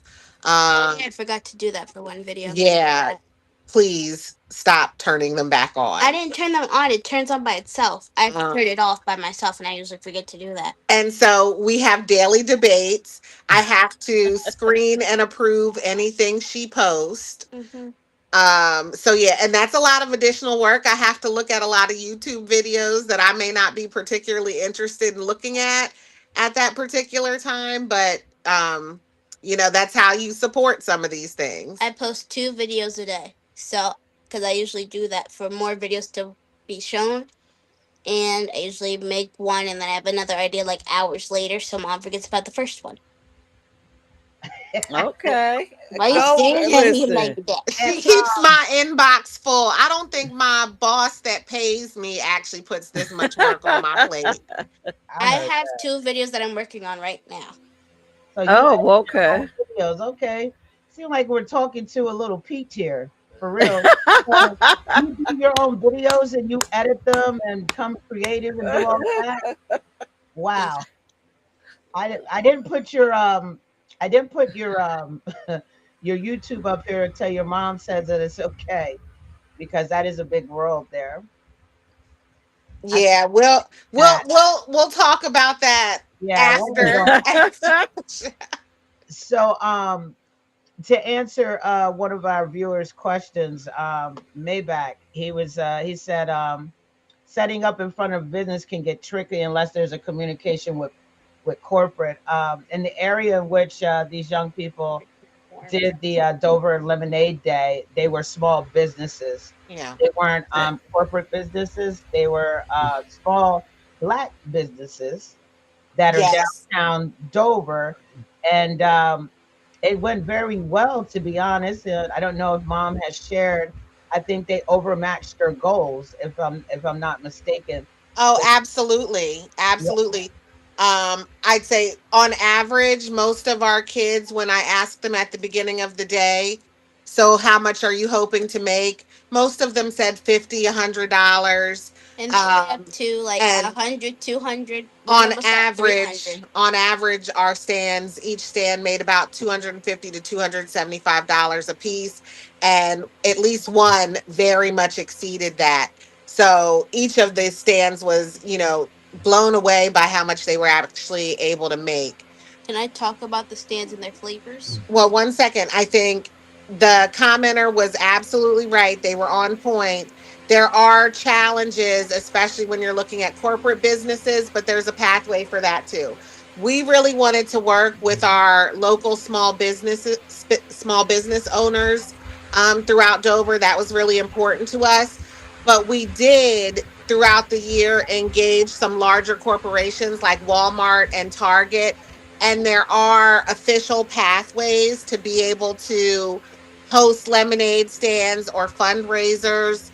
oh Um, yeah, I forgot to do that for one video. I'm gonna do yeah, that. please stop turning them back I on. didn't turn them on. It turns on by itself. I have to Um, turn it off by myself, and I usually forget to do that. And so we have daily debates. I have to screen and approve anything she posts. Mhm. So yeah, and that's a lot of additional work. I have to look at a lot of YouTube videos that I may not be particularly interested in looking at that particular time, but that's how you support some of these I things. post 2 videos a day. So, because I usually do that for more videos to be shown. And I usually make one and then I have another idea like hours later, so mom forgets about the first one. Okay. Why are you Go staring at me like listen. that? And She keeps my inbox full. I don't think my boss that pays me actually puts this much work on my plate. I I heard have that. 2 videos that I'm working on right now. So you Oh, edit your own okay. videos, okay? Seem like we're talking to a little Pete here, for real. So you do your own videos and you edit them and come creative and do all that. Wow. I didn't put your I didn't put your your YouTube up here until your mom says that it's okay because that is a big world there. I think Yeah, we'll that we'll we'll talk about that yeah, when we after go. after the show. So to answer one of our viewers' questions, Maybach, he said setting up in front of business can get tricky unless there's a communication with corporate. In the area in which these young people did the Dover Lemonade Day, they were small businesses. Yeah. They weren't corporate businesses. They were small Black businesses that are Yes. downtown Dover, and it went very well. To be honest, I don't know if Mom has shared. I think they overmatched their goals, if I'm not mistaken. Oh, absolutely. Yeah, Absolutely. I'd say on average, most of our kids, when I ask them at the beginning of the day, so how much are you hoping to make? Most of them said 50, $100. And some Um, up to like and 100, 200. One on of us got average 300. on average our stands, each stand made about 250 to $275 a piece, and at least one very much exceeded that. So each of the stands was blown away by how much they were actually able to make. Can I talk about the stands and their flavors? Well, one second. I think the commenter was absolutely right. They were on point. There are challenges, especially when you're looking at corporate businesses, but there's a pathway for that too. We really wanted to work with our local small business owners throughout Dover. That was really important to us. But we did throughout the year engage some larger corporations like Walmart and Target, and there are official pathways to be able to host lemonade stands or fundraisers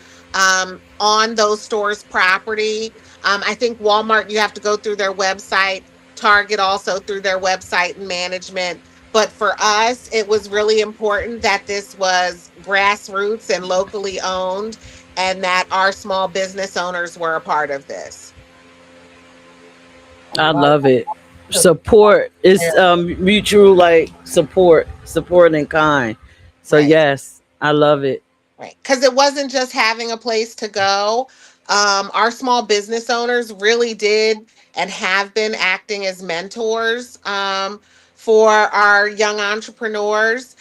on those stores' property. I think Walmart, you have to go through their website, Target also through their website and management. But for us, it was really important that this was grassroots and locally owned, and that our small business owners were a part of this. I well, love it. that's Support is there. mutual, like support in kind. So Right. yes, I love it. Right. Because it wasn't just having a place to go. Our small business owners really did and have been acting as mentors for our young entrepreneurs.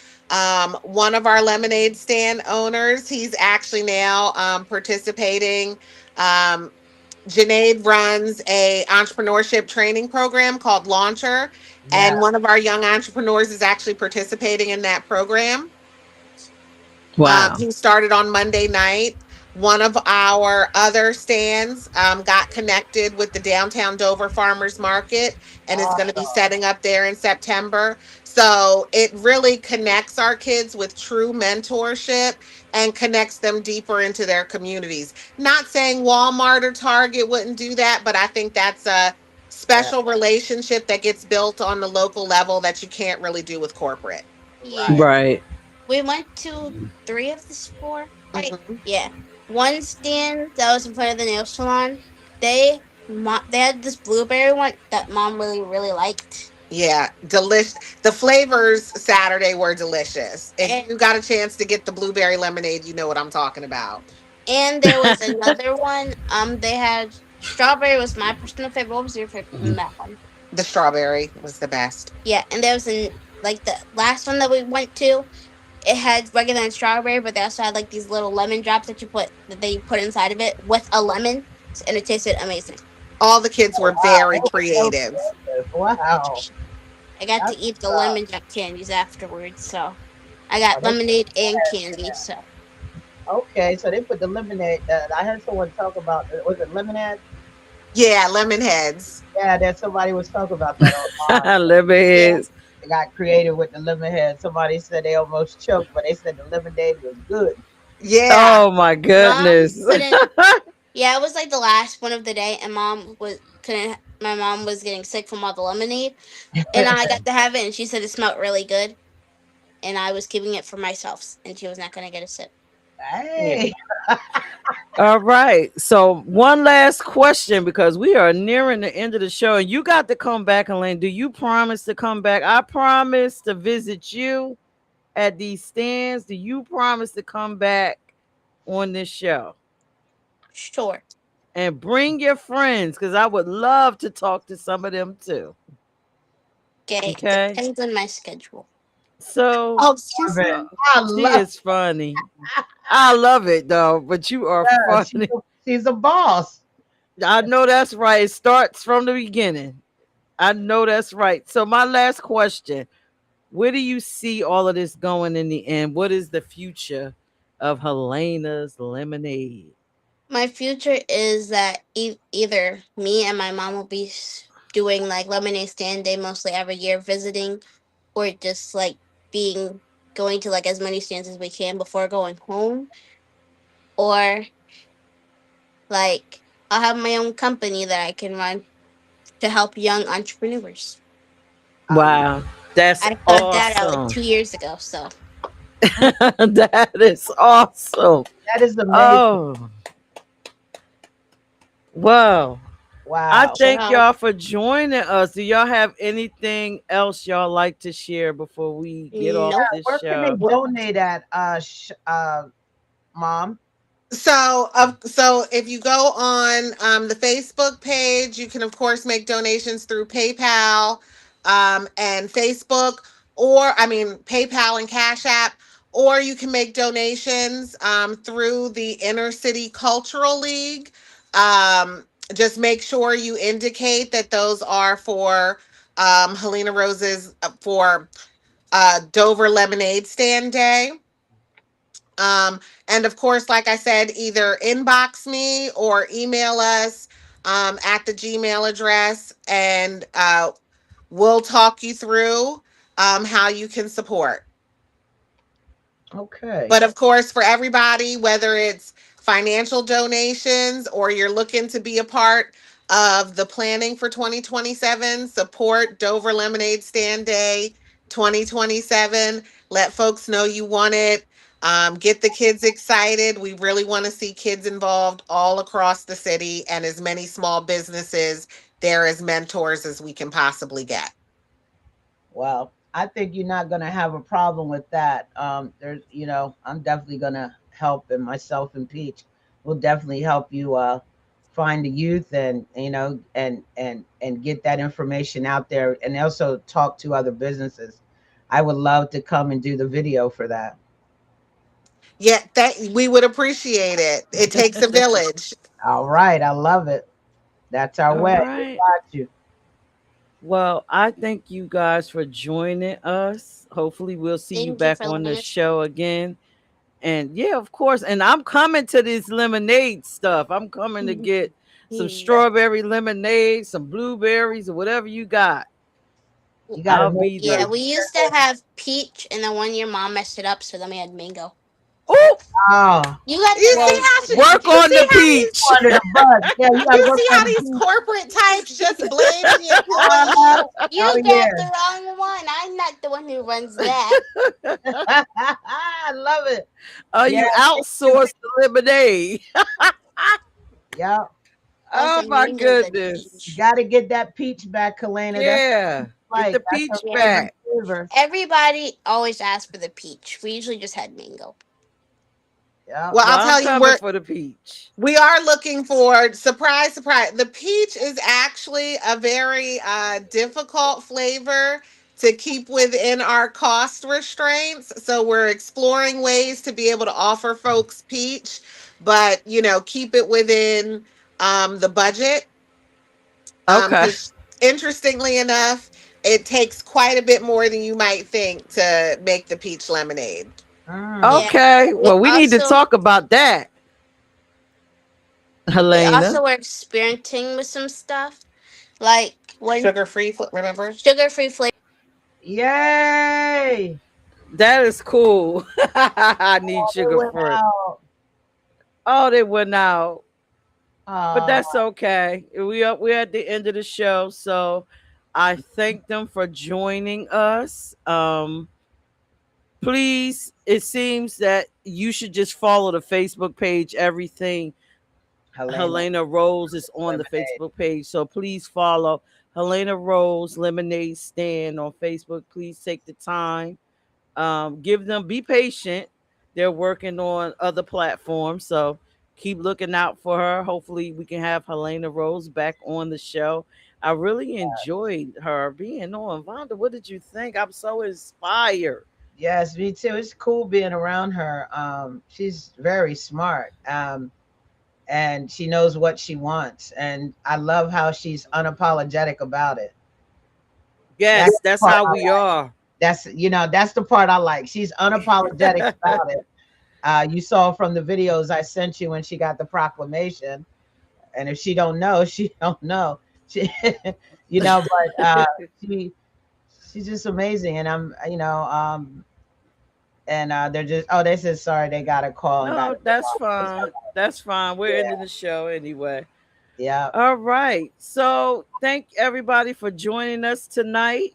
One of our lemonade stand owners, he's actually now participating. Um, Janaid runs a entrepreneurship training program called Launcher, Yeah, and one of our young entrepreneurs is actually participating in that program. Wow. He started on Monday night. One of our other stands got connected with the downtown Dover Farmers Market and is going to be awesome. setting up there in September. So it really connects our kids with true mentorship and connects them deeper into their communities. Not saying Walmart or Target wouldn't do that, but I think that's a Yeah, special relationship that gets built on the local level that you can't really do with corporate. Yeah. right. Right. We went to 3 of the 4, right? Mhm. Yeah. One stand that was in front of the nail salon, they had this blueberry one that mom really, really liked. Yeah, delicious. The flavors Saturday were delicious. If And you got a chance to get the blueberry lemonade, you know what I'm talking about. and there was another one. They had strawberry was my personal favorite. What was your favorite from that one? The strawberry was the best. Yeah, and there was like the last one that we went to. it had regular and strawberry, but they also had like these little lemon drops that they put inside of it with a lemon, and it tasted amazing. All the kids Oh were wow, very they were so creative. creative. Wow, I got to that's eat the uh, lemon drop candies afterwards, so I got oh, they put lemonade and candy. lemonade. So Okay, so they put the lemonade. I heard someone talk about was it lemonade? Yeah, lemon heads. Yeah, that somebody was talking about that online. yeah, Lemonheads. They got creative with the lemonade. Somebody said they almost choked, but they said the lemonade was good. Yeah. Oh my mom goodness. couldn't. Yeah, it was like the last one of the day, and mom was couldn't. My mom was getting sick from all the lemonade, and I got to have it, and she said it smelled really good, and I was keeping it for myself, and she was not gonna get a sip. Yeah. Hey, All right. So one last question because we are nearing the end of the show, and you got to come back, Elaine. Do you promise to come back? I promise to visit you at these stands. Do you promise to come back on this show Sure. and bring your friends? Because I would love to talk to some of them too. Okay, Okay. depends on my schedule. So Oh, excuse me. Marvin, I she love is funny. I love it though, but you are her. She's funny. she's a boss. I know that's right. It starts from the beginning. I know that's right. So my last question, where do you see all of this going in the end? What is the future of Helena's Lemonade? My future is that either me and my mom will be doing like lemonade stand day mostly every year, visiting, or just like being going to like as many stands as we can before going home, or like I'll have my own company that I can run to help young entrepreneurs. I love Wow, that's I thought that out like awesome. 2 years ago. So That is awesome. that is amazing. Oh, well, I Wow. shout thank out. y'all for joining us. Do y'all have anything else y'all like to share before we get off Nope. this Where can they show? donate at, mom? So if you go on the Facebook page, you can of course make donations through PayPal and Facebook, or I mean PayPal and Cash App, or you can make donations through the Inner City Cultural League. Just make sure you indicate that those are for Helena Rose's for Dover Lemonade Stand Day. Um, and of course, like I said, either inbox me or email us at the Gmail address, and we'll talk you through how you can support. Okay. But of course, for everybody, whether it's financial donations or you're looking to be a part of the planning for 2027, support Dover Lemonade Stand Day 2027. Let folks know you want it. Get the kids excited. We really want to see kids involved all across the city and as many small businesses there as mentors as we can possibly get. Well, I think you're not going to have a problem with that. There's, I'm definitely going to help, and myself and Peach will definitely help you find the youth, and and get that information out there, and also talk to other businesses. I would love to come and do the video for that. Yeah, that we would appreciate it. It takes a village. All right, I love it. That's our All way. We right. got you. Well, I thank you guys for joining us. Hopefully, we'll see you Thank you back for on letting the us. show again. And yeah, of course. And I'm coming to this lemonade stuff. I'm coming to get some Yeah. strawberry lemonade, some blueberries, or whatever you got. You got to I'll make be sure Yeah, there. we used to have peach, and then one year mom messed it up, so then we had mango. Oh, oh, You got the You see well, wrong how one, she, didn't work you? you on see the how these peach. under the bus. Yeah, you got to you work see on how the these beat. corporate types just blame the Uh-huh. employee. Oh You got yeah. the wrong one. I'm not the one who runs that. I love it. Yeah, You thank you. outsource the lemonade. Yeah, Plus, Oh I my mango the you goodness. peach. got to get that peach back, Helena. That's Yeah. Get the like that's her peach Yeah. favorite back. flavor. Everybody always asks for the peach. We usually just had mango. Yeah. Well, I'll Well, I'm tell you, coming for the peach. we are looking for surprise, surprise. The peach is actually a very difficult flavor to keep within our cost restraints. So we're exploring ways to be able to offer folks peach, but keep it within the budget. Okay. Because interestingly enough, it takes quite a bit more than you might think to make the peach lemonade. Mm. Yeah. Okay. We Well, we need to also talk about that, we Helena. also were experimenting with some stuff like when Sugar free, remember? sugar-free flavor. Yay! That is cool. I need Oh, they sugar went for it. out. Oh, they went out. But Oh, that's okay. We're at the end of the show, so I thank them for joining us. Please, it seems that you should just follow the Facebook page. Everything Helena Helena Rose is on the lemonade. Facebook page, so please follow Helena Rose Lemonade Stand on Facebook. Please take the time. Give them, be patient. They're working on other platforms, so keep looking out for her. Hopefully we can have Helena Rose back on the show. I really enjoyed her being on. Vonda, what did you think? I'm so inspired. Yes, me too. It's cool being around her. She's very smart. And she knows what she wants. And I love how she's unapologetic about it. That's Yes, the that's part how I we like. are. That's the part I like. She's unapologetic about it. You saw from the videos I sent you when she got the proclamation. And if she don't know, she don't know. She, but she she's just amazing. And they're just, oh, they said sorry, they got a call and got No, to move that's on. It's fine. okay. That's fine. We're ending Yeah, the show anyway. yeah. All right. So thank everybody for joining us tonight.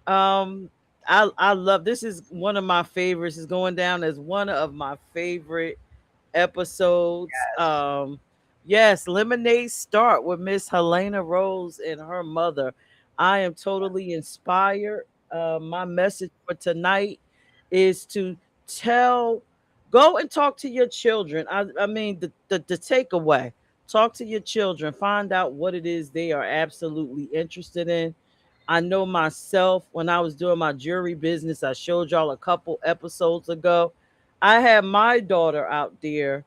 Um, I love, this is one of my favorites. It's going down as one of my favorite episodes. Yes. Yes, Lemonade Start with Miss Helena Rose and her mother. I am totally inspired. My message for tonight is to tell, go and talk to your children. I mean, the takeaway, talk to your children, find out what it is they are absolutely interested in. I know myself when I was doing my jewelry business, I showed y'all a couple episodes ago. I had my daughter out there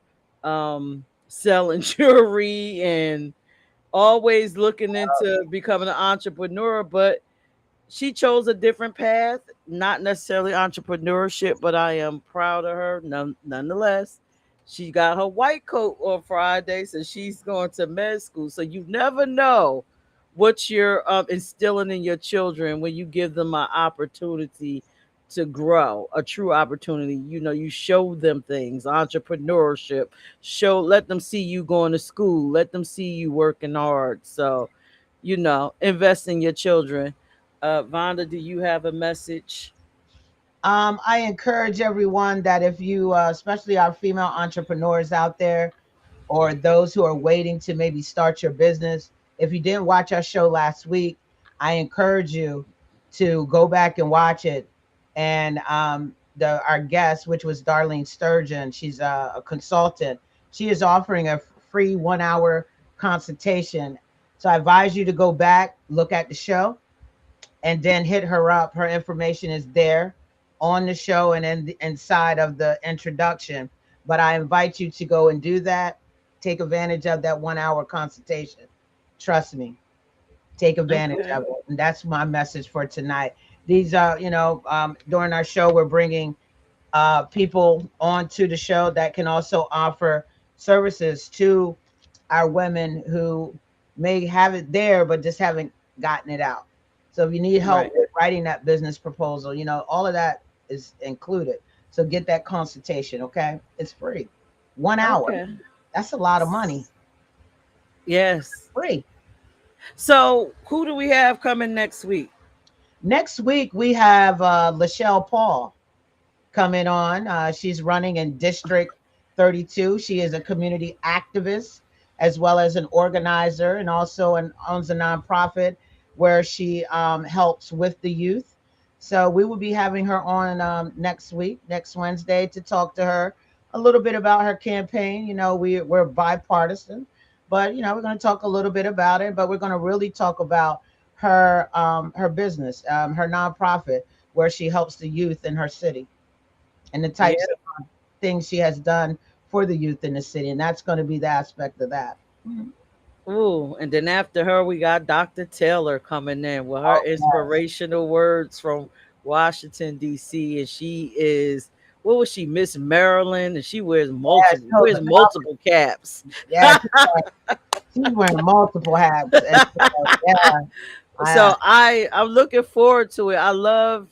selling jewelry and always looking into becoming an entrepreneur, but she chose a different path, not necessarily entrepreneurship, but I am proud of her nonetheless. She got her white coat on Friday, so she's going to med school. So you never know what you're instilling in your children when you give them an opportunity to grow, a true opportunity. You show them things, entrepreneurship, let them see you going to school, let them see you working hard. So, invest in your children. Vonda, do you have a message? I encourage everyone that if you, especially our female entrepreneurs out there, or those who are waiting to maybe start your business, if you didn't watch our show last week, I encourage you to go back and watch it. And our guest, which was Darlene Sturgeon, she's a consultant. She is offering a free 1 hour consultation. So I advise you to go back, look at the show, and then hit her up. Her information is there on the show and inside of the introduction. But I invite you to go and do that. Take advantage of that 1 hour consultation. Trust me, take advantage Okay. of it. And that's my message for tonight. These are, during our show, we're bringing people onto the show that can also offer services to our women who may have it there but just haven't gotten it out. So if you need help Right. with writing that business proposal, all of that is included. So get that consultation, okay? It's free. 1 hour. Okay. That's a lot of money. Yes. Free. So, who do we have coming next week? Next week we have Lachelle Paul coming on. She's running in District 32. She is a community activist as well as an organizer, and also owns a nonprofit where she helps with the youth. So we will be having her on next week, next Wednesday, to talk to her a little bit about her campaign. We're bipartisan, but we're going to talk a little bit about it. But we're going to really talk about her business, her nonprofit, where she helps the youth in her city, and the Yeah. types of things she has done for the youth in the city, and that's going to be the aspect of that. Mhm. Ooh, and then after her, we got Dr. Taylor coming in with her Oh yes, inspirational words from Washington, D.C. And she is, what was she, Miss Maryland? And she yes, so wears multiple caps. yeah, she's wearing multiple hats, and so yeah, So I'm looking forward to it. I love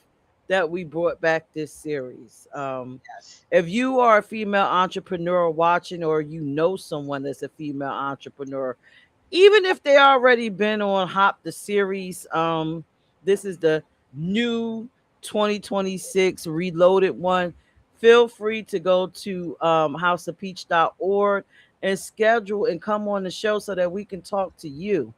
that we brought back this series. yes, If you are a female entrepreneur watching, or you know someone that's a female entrepreneur, even if they already been on Hop the series, this is the new 2026 reloaded one. Feel free to go to houseofpeach.org and schedule and come on the show so that we can talk to you,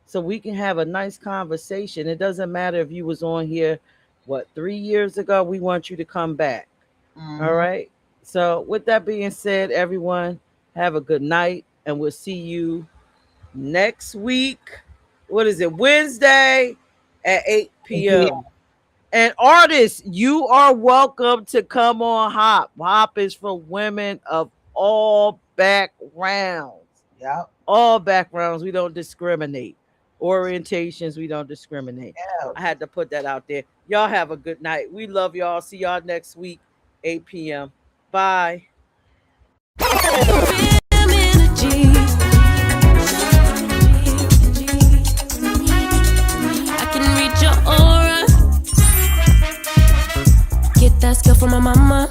so we can have a nice conversation. It doesn't matter if you was on here, what, 3 years ago. We want you to come back. All hmm, right. So with that being said, everyone, have a good night, and we'll see you next week. What is it? Wednesday at 8 yeah, p.m. And artists, you are welcome to come on Hop. Hop is for women of all backgrounds. yeah, All backgrounds. We don't discriminate. Orientations, we don't discriminate. yeah. I had to put that out there. Y'all have a good night. We love y'all. See y'all next week, 8 p.m. Bye. I can read your aura. Get that skill from my mama.